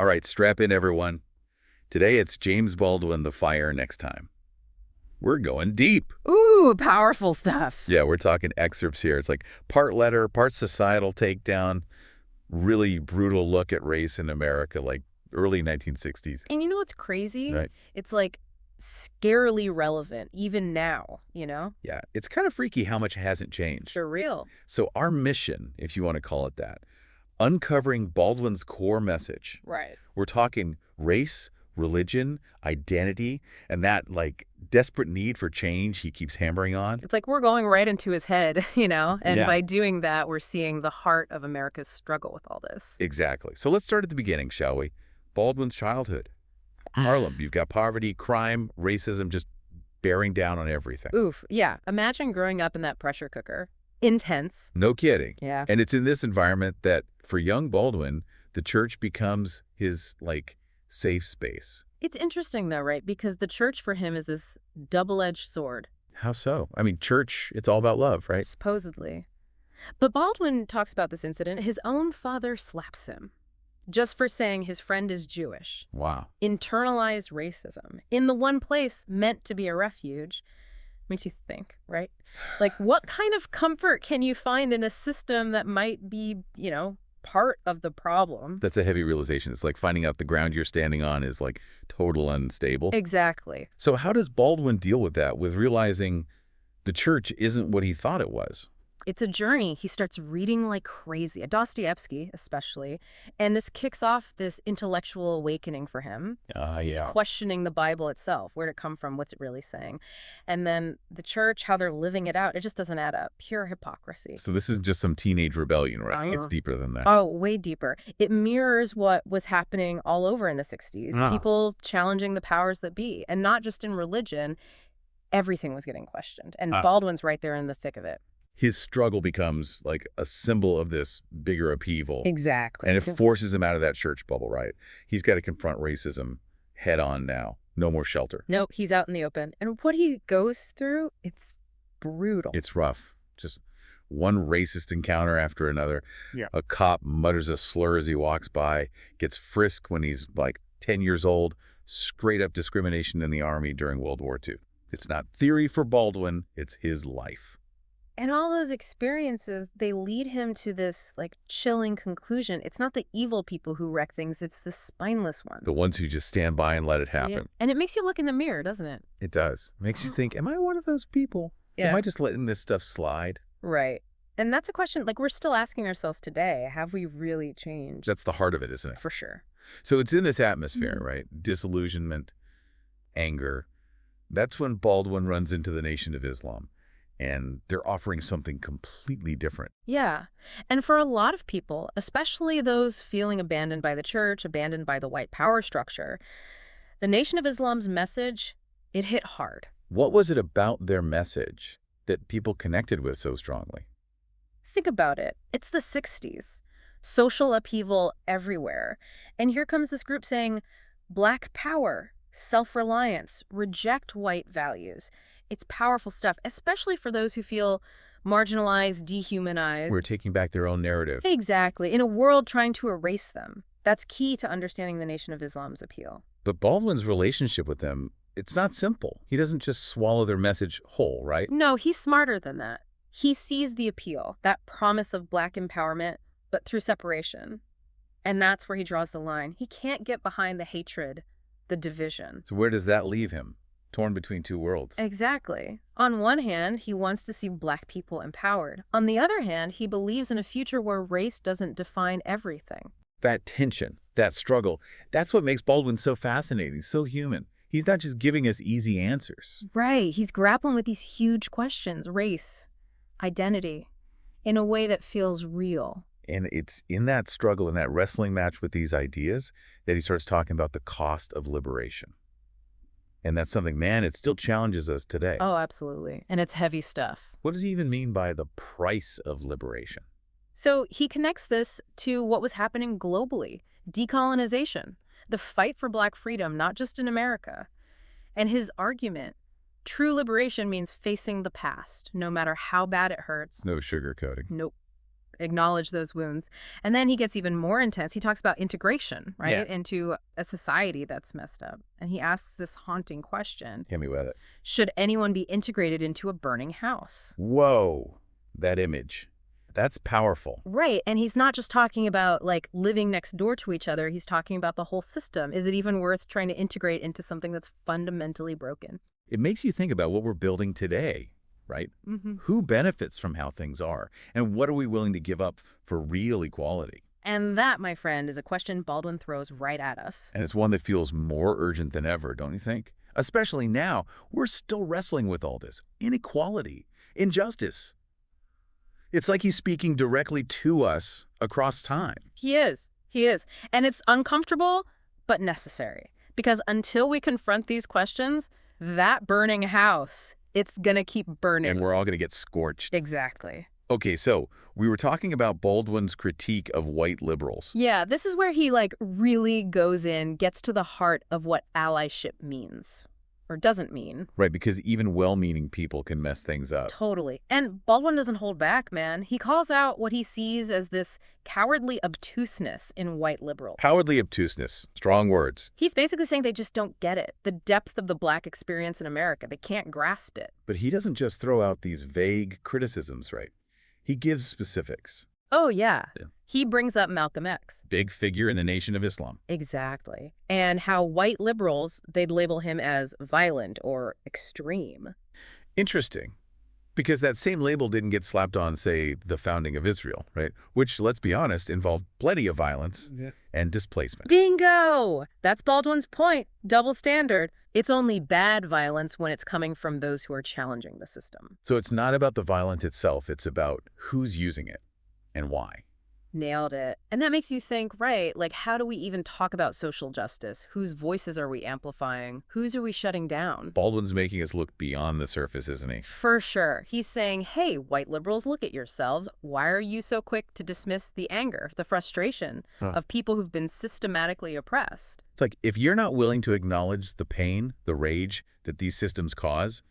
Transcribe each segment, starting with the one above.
All right, strap in, everyone. Today it's James Baldwin, The Fire next time. We're going deep. Ooh, powerful stuff. Yeah, we're talking excerpts here. It's like part letter, part societal takedown, really brutal look at race in America, like early 1960s. And you know what's crazy? Right. It's like scarily relevant, even now, Yeah, it's kind of freaky how much hasn't changed. For real. So our mission, if you want to call it that, uncovering Baldwin's core message. Right. We're talking race, religion, identity, and that, like, desperate need for change he keeps hammering on. It's like we're going right into his head, and Yeah. by doing that, we're seeing the heart of America's struggle with all this. Exactly. So let's start at the beginning, shall we? Baldwin's childhood. Harlem, you've got poverty, crime, racism just bearing down on everything. Oof, yeah. Imagine growing up in that pressure cooker. Intense. No kidding. Yeah. And it's in this environment that, for young Baldwin, the church becomes his, like, safe space. It's interesting, though, right? Because the church for him is this double-edged sword. How so? I mean, church, it's all about love, right? Supposedly. But Baldwin talks about this incident. His own father slaps him just for saying his friend is Jewish. Wow. Internalized racism in the one place meant to be a refuge. Makes you think, right? Like, what kind of comfort can you find in a system that might be, part of the problem? That's a heavy realization. It's like finding out the ground you're standing on is, like, total unstable. Exactly. So how does Baldwin deal with that, with realizing the church isn't what he thought it was? It's a journey. He starts reading like crazy, Dostoevsky especially, and this kicks off this intellectual awakening for him. He's questioning the Bible itself. Where'd it come from? What's it really saying? And then the church, how they're living it out, it just doesn't add up. Pure hypocrisy. So this isn't just some teenage rebellion, right? It's deeper than that. Oh, way deeper. It mirrors what was happening all over in the 60s. People challenging the powers that be, and not just in religion. Everything was getting questioned, and Baldwin's right there in the thick of it. His struggle becomes like a symbol of this bigger upheaval. Exactly. And it forces him out of that church bubble, right? He's got to confront racism head on now. No more shelter. Nope, he's out in the open. And what he goes through, it's brutal. It's rough. Just one racist encounter after another. Yeah. A cop mutters a slur as he walks by, gets frisked when he's like 10 years old, straight up discrimination in the Army during World War II. It's not theory for Baldwin, it's his life. And all those experiences, they lead him to this, like, chilling conclusion. It's not the evil people who wreck things, it's the spineless ones. The ones who just stand by and let it happen. Yeah. And it makes you look in the mirror, doesn't it? It does. It makes you think, am I one of those people? Yeah. Am I just letting this stuff slide? Right. And that's a question, like, we're still asking ourselves today. Have we really changed? That's the heart of it, isn't it? For sure. So it's in this atmosphere, right? Disillusionment, anger. That's when Baldwin runs into the Nation of Islam. And they're offering something completely different. Yeah. And for a lot of people, especially those feeling abandoned by the church, abandoned by the white power structure, the Nation of Islam's message, it hit hard. What was it about their message that people connected with so strongly? Think about it. It's the 60s. Social upheaval everywhere. And here comes this group saying, Black power, self-reliance, reject white values. It's powerful stuff, especially for those who feel marginalized, dehumanized. We're taking back their own narrative. Exactly. In a world trying to erase them. That's key to understanding the Nation of Islam's appeal. But Baldwin's relationship with them, it's not simple. He doesn't just swallow their message whole, right? No, he's smarter than that. He sees the appeal, that promise of Black empowerment, but through separation. And that's where he draws the line. He can't get behind the hatred, the division. So where does that leave him? Torn between two worlds. Exactly. On one hand, he wants to see Black people empowered. On the other hand, he believes in a future where race doesn't define everything. That tension, that struggle, that's what makes Baldwin so fascinating, so human. He's not just giving us easy answers. Right. He's grappling with these huge questions, race, identity, in a way that feels real. And it's in that struggle, in that wrestling match with these ideas, that he starts talking about the cost of liberation. And that's something, man, it still challenges us today. Oh, absolutely. And it's heavy stuff. What does he even mean by the price of liberation? So he connects this to what was happening globally, decolonization, the fight for Black freedom, not just in America. And his argument, true liberation means facing the past, no matter how bad it hurts. No sugarcoating. Nope. acknowledge those wounds. And then he gets even more intense. He talks about integration, right, Yeah. into a society that's messed up. And he asks this haunting question: Hit me with it. should anyone be integrated into a burning house? Whoa, that image. That's powerful. Right. And he's not just talking about like living next door to each other. He's talking about the whole system. Is it even worth trying to integrate into something that's fundamentally broken? It makes you think about what we're building today, right? Who benefits from how things are? And what are we willing to give up for real equality? And that, my friend, is a question Baldwin throws right at us. And it's one that feels more urgent than ever, don't you think? Especially now, we're still wrestling with all this inequality, injustice. It's like he's speaking directly to us across time. He is. He is. And it's uncomfortable, but necessary. Because until we confront these questions, that burning house, it's going to keep burning. And we're all going to get scorched. Exactly. Okay, so we were talking about Baldwin's critique of white liberals. Yeah, this is where he like really goes in, gets to the heart of what allyship means. Or doesn't mean. Right, because even well-meaning people can mess things up. Totally. And Baldwin doesn't hold back, man. He calls out what he sees as this cowardly obtuseness in white liberals. Cowardly obtuseness. Strong words. He's basically saying they just don't get it. The depth of the Black experience in America. They can't grasp it. But he doesn't just throw out these vague criticisms, right? He gives specifics. Oh, yeah. Yeah. He brings up Malcolm X. Big figure in the Nation of Islam. Exactly. And how white liberals, they'd label him as violent or extreme. Interesting. Because that same label didn't get slapped on, say, the founding of Israel, right? Which, let's be honest, involved plenty of violence and displacement. Bingo! That's Baldwin's point. Double standard. It's only bad violence when it's coming from those who are challenging the system. So it's not about the violence itself, it's about who's using it and why. Nailed it. And that makes you think, right, like how do we even talk about social justice? Whose voices are we amplifying? Whose are we shutting down? Baldwin's making us look beyond the surface, isn't he? For sure. He's saying, hey, white liberals, look at yourselves. Why are you so quick to dismiss the anger, the frustration of people who've been systematically oppressed? It's like, if you're not willing to acknowledge the pain, the rage that these systems cause,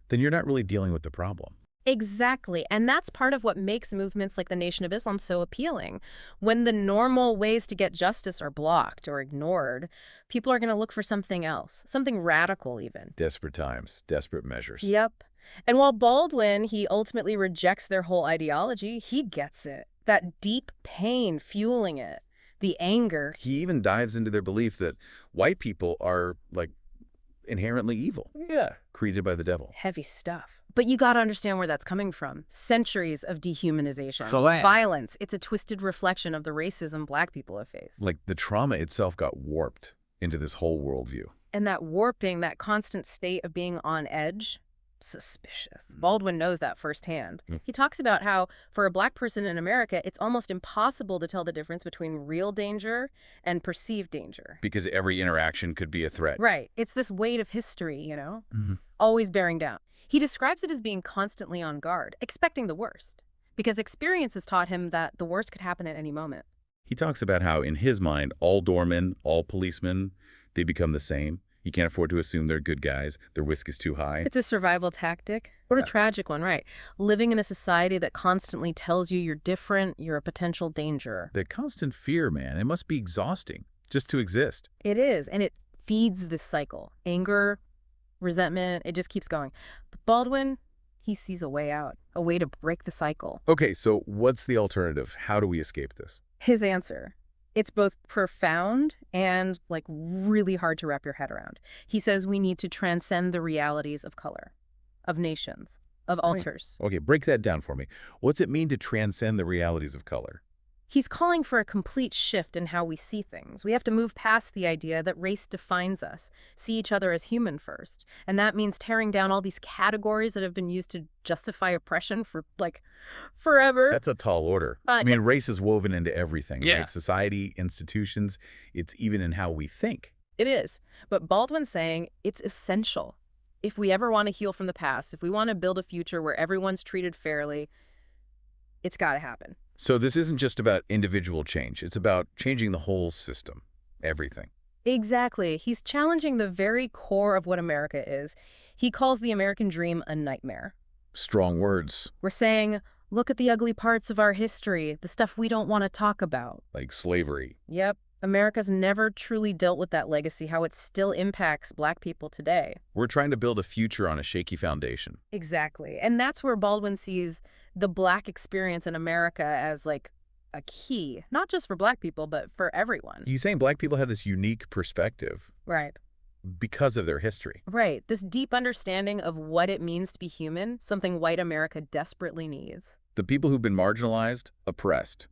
then you're not really dealing with the problem. Exactly. And that's part of what makes movements like the Nation of Islam so appealing. When the normal ways to get justice are blocked or ignored, people are going to look for something else, something radical even. Desperate times, desperate measures. Yep. And while Baldwin, he ultimately rejects their whole ideology, he gets it. That deep pain fueling it, the anger. He even dives into their belief that white people are, like, inherently evil. Yeah. Created by the devil. Heavy stuff. But you got to understand where that's coming from. Centuries of dehumanization. So violence. It's a twisted reflection of the racism Black people have faced. Like, the trauma itself got warped into this whole worldview. And that warping, that constant state of being on edge, suspicious. Baldwin knows that firsthand. He talks about how, for a Black person in America, it's almost impossible to tell the difference between real danger and perceived danger. Because every interaction could be a threat. Right. It's this weight of history, you know, always bearing down. He describes it as being constantly on guard, expecting the worst, because experience has taught him that the worst could happen at any moment. He talks about how, in his mind, all doormen, all policemen, they become the same. He can't afford to assume they're good guys. Their risk is too high. It's a survival tactic. What a tragic one, right? Living in a society that constantly tells you you're different, you're a potential danger. The constant fear, man, it must be exhausting just to exist. It is, and it feeds this cycle. Anger, resentment, it just keeps going. But Baldwin, he sees a way out, a way to break the cycle. Okay, so what's the alternative? How do we escape this? His answer. It's both profound and, like, really hard to wrap your head around. He says we need to transcend the realities of color, of nations, of altars. Okay, break that down for me. What's it mean to transcend the realities of color? He's calling for a complete shift in how we see things. We have to move past the idea that race defines us, see each other as human first. And that means tearing down all these categories that have been used to justify oppression for, like, forever. That's a tall order. I mean, race is woven into everything, right? Society, institutions, it's even in how we think. It is. But Baldwin's saying it's essential. If we ever want to heal from the past, if we want to build a future where everyone's treated fairly, it's got to happen. So this isn't just about individual change. It's about changing the whole system, everything. Exactly. He's challenging the very core of what America is. He calls the American dream a nightmare. Strong words. We're saying Look at the ugly parts of our history, the stuff we don't want to talk about. Like slavery. Yep. America's never truly dealt with that legacy, how it still impacts Black people today. We're trying to build a future on a shaky foundation. Exactly. And that's where Baldwin sees the Black experience in America as like a key, not just for Black people, but for everyone. He's saying Black people have this unique perspective Right. because of their history. Right. This deep understanding of what it means to be human, something white America desperately needs. The people who've been marginalized, oppressed,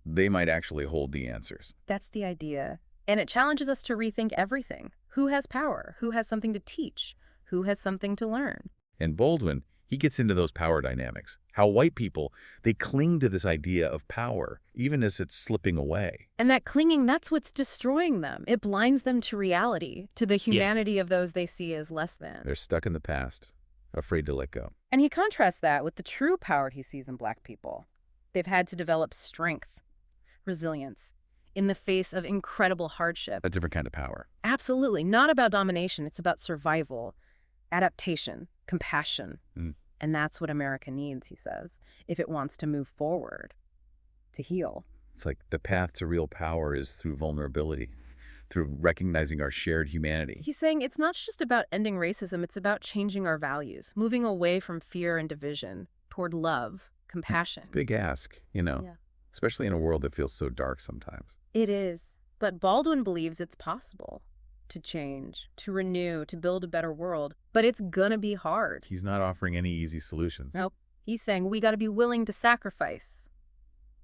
they might actually hold the answers. That's the idea. And it challenges us to rethink everything. Who has power? Who has something to teach? Who has something to learn? And Baldwin, he gets into those power dynamics. How white people, they cling to this idea of power, even as it's slipping away. And that clinging, that's what's destroying them. It blinds them to reality, to the humanity of those they see as less than. They're stuck in the past, afraid to let go. And he contrasts that with the true power he sees in Black people. They've had to develop strength, resilience, in the face of incredible hardship. A different kind of power. Absolutely. Not about domination. It's about survival, adaptation, compassion. And that's what America needs, he says, if it wants to move forward, to heal. It's like the path to real power is through vulnerability, through recognizing our shared humanity. He's saying it's not just about ending racism, it's about changing our values, moving away from fear and division toward love, compassion. It's a big ask, you know, Yeah. especially in a world that feels so dark sometimes. It is. But Baldwin believes it's possible to change, to renew, to build a better world. But it's gonna be hard. He's not offering any easy solutions. Nope. He's saying we gotta be willing to sacrifice,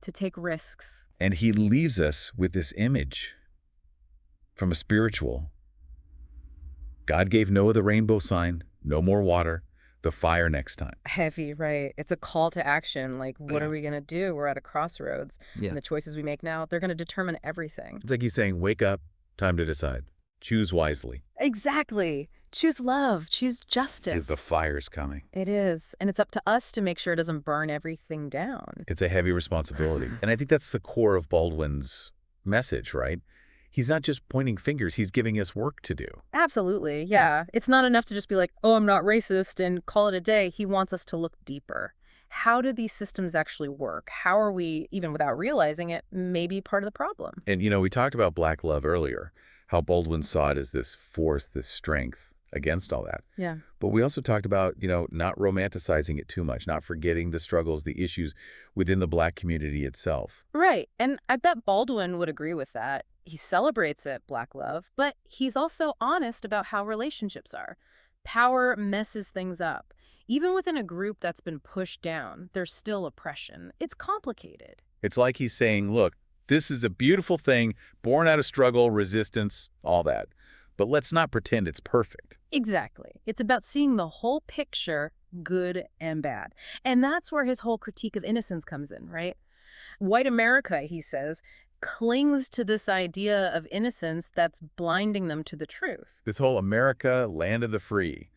to take risks. And he leaves us with this image from a spiritual. God gave Noah the rainbow sign, no more water, the fire next time. Heavy, right? It's a call to action. Like, what are we gonna do? We're at a crossroads. Yeah. And the choices we make now, they're gonna determine everything. It's like he's saying, wake up, time to decide. Choose wisely. Exactly. Choose love. Choose justice. Is the fire's coming. It is. And it's up to us to make sure it doesn't burn everything down. It's a heavy responsibility. And I think that's the core of Baldwin's message, right? He's not just pointing fingers, he's giving us work to do. Absolutely. Yeah. It's not enough to just be like, oh, I'm not racist and call it a day. He wants us to look deeper. How do these systems actually work? How are we, even without realizing it, maybe part of the problem? And, you know, we talked about Black love earlier, how Baldwin saw it as this force, this strength against all that. Yeah. But we also talked about, you know, not romanticizing it too much, not forgetting the struggles, the issues within the Black community itself. Right. And I bet Baldwin would agree with that. He celebrates it, Black love, but he's also honest about how relationships are. Power messes things up. Even within a group that's been pushed down, there's still oppression. It's complicated. It's like he's saying, look, this is a beautiful thing, born out of struggle, resistance, all that. But let's not pretend it's perfect. Exactly. It's about seeing the whole picture, good and bad. And that's where his whole critique of innocence comes in, right? White America, he says, clings to this idea of innocence that's blinding them to the truth. This whole America, land of the free,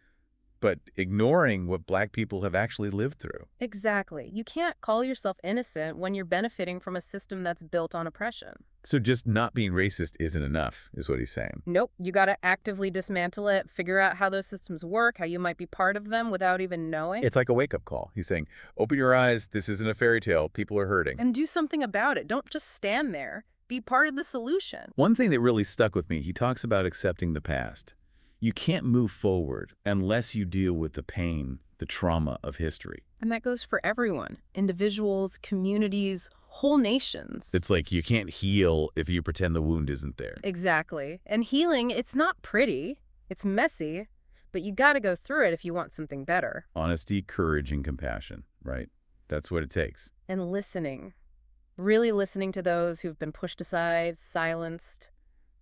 but ignoring what Black people have actually lived through. Exactly. You can't call yourself innocent when you're benefiting from a system that's built on oppression. So just not being racist isn't enough, is what he's saying. Nope. You got to actively dismantle it, figure out how those systems work, how you might be part of them without even knowing. It's like a wake-up call. He's saying, open your eyes, this isn't a fairy tale, people are hurting. And do something about it. Don't just stand there. Be part of the solution. One thing that really stuck with me, he talks about accepting the past. You can't move forward unless you deal with the pain, the trauma of history. And that goes for everyone. Individuals, communities, whole nations. It's like you can't heal if you pretend the wound isn't there. Exactly. And healing, it's not pretty. It's messy. But you got to go through it if you want something better. Honesty, courage, and compassion, right? That's what it takes. And listening. Really listening to those who've been pushed aside, silenced.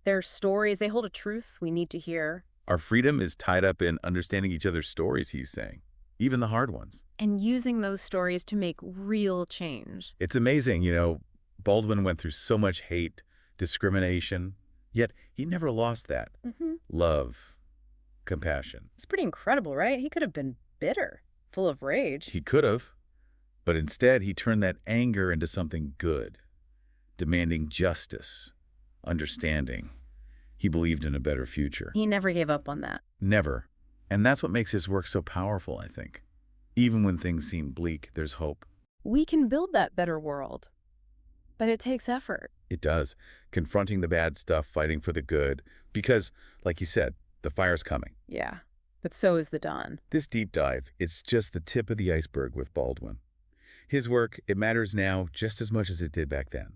Their stories, they hold a truth we need to hear. Our freedom is tied up in understanding each other's stories, he's saying, even the hard ones. And using those stories to make real change. It's amazing, you know, Baldwin went through so much hate, discrimination, yet he never lost that. Love, compassion. It's pretty incredible, right? He could have been bitter, full of rage. He could have, but instead he turned that anger into something good, demanding justice, understanding. He believed in a better future. He never gave up on that. Never. And that's what makes his work so powerful, I think. Even when things seem bleak, there's hope. We can build that better world, but it takes effort. It does. Confronting the bad stuff, fighting for the good. Because, like you said, the fire's coming. Yeah, but so is the dawn. This deep dive, it's just the tip of the iceberg with Baldwin. His work, it matters now just as much as it did back then.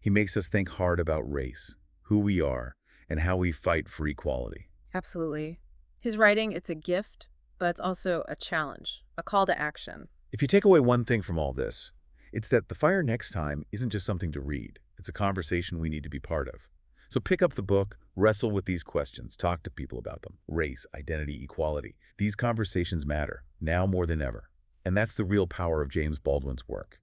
He makes us think hard about race, who we are, and how we fight for equality. Absolutely. His writing, it's a gift, but it's also a challenge, a call to action. If you take away one thing from all this, it's that The Fire Next Time isn't just something to read. It's a conversation we need to be part of. So pick up the book, wrestle with these questions, talk to people about them. Race, identity, equality. These conversations matter, now more than ever. And that's the real power of James Baldwin's work.